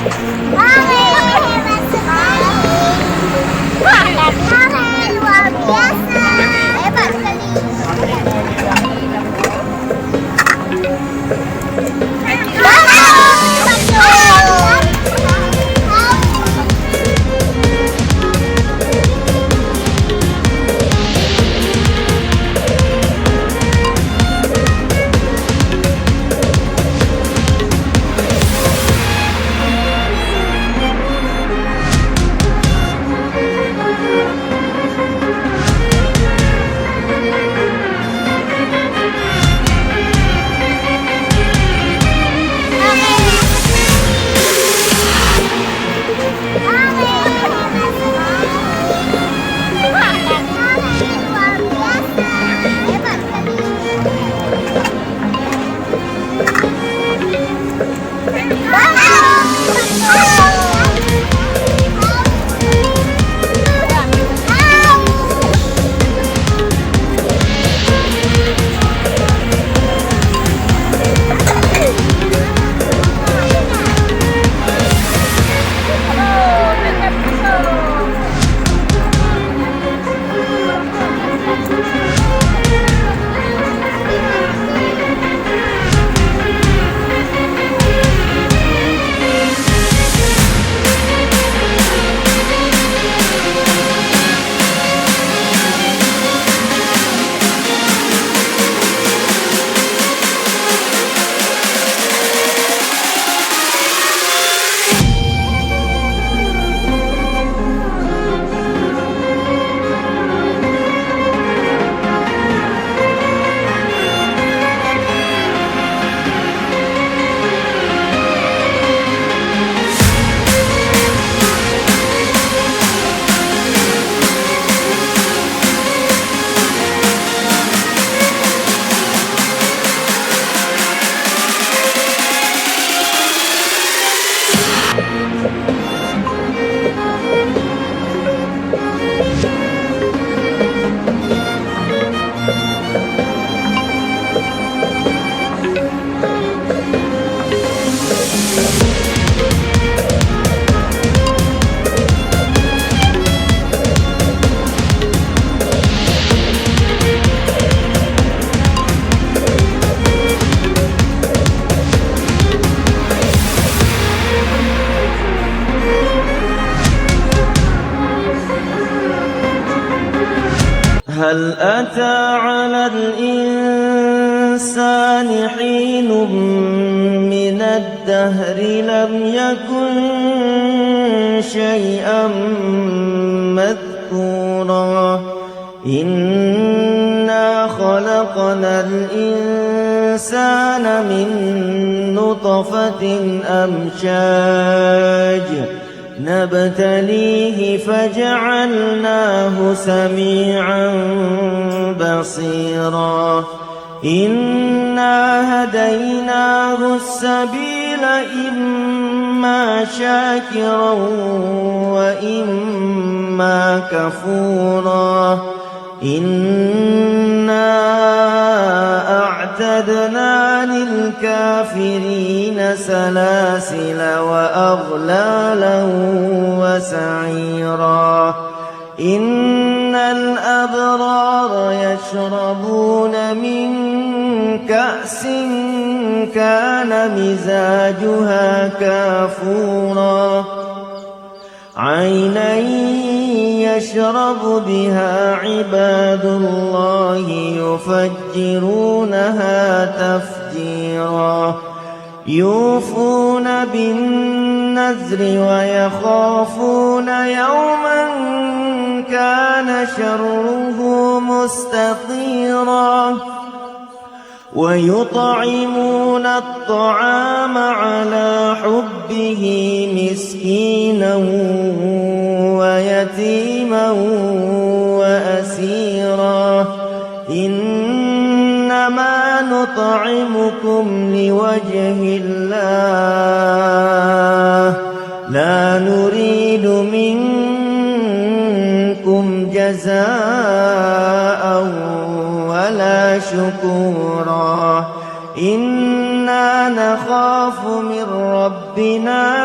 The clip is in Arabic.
Hebat sekali. Keren, luar biasa. Hebat sekali. هل أتى على الإنسان حين من الدهر لم يكن شيئا مذكورا إنا خلقنا الإنسان من نطفة أمشاج نبتليه فجعلناه سميعا بصيرا إنا هديناه السبيل إما شاكرا وإما كفورا إنا أعتدنا للكافرين سلاسل وأغلالا وسعيرا إن الأبرار يشربون من كأس كان مزاجها كافورا عينا يشرب بها عباد الله يفجرونها تفجيرا يوفون بالنذر ويخافون يوما كان شره مستطيرا ويطعمون الطعام على حبه مسكينا ويتيما وأسيرا إنما نطعمكم لوجه الله لا نريد منكم جزاء ولا شكورا إنا نخاف من ربنا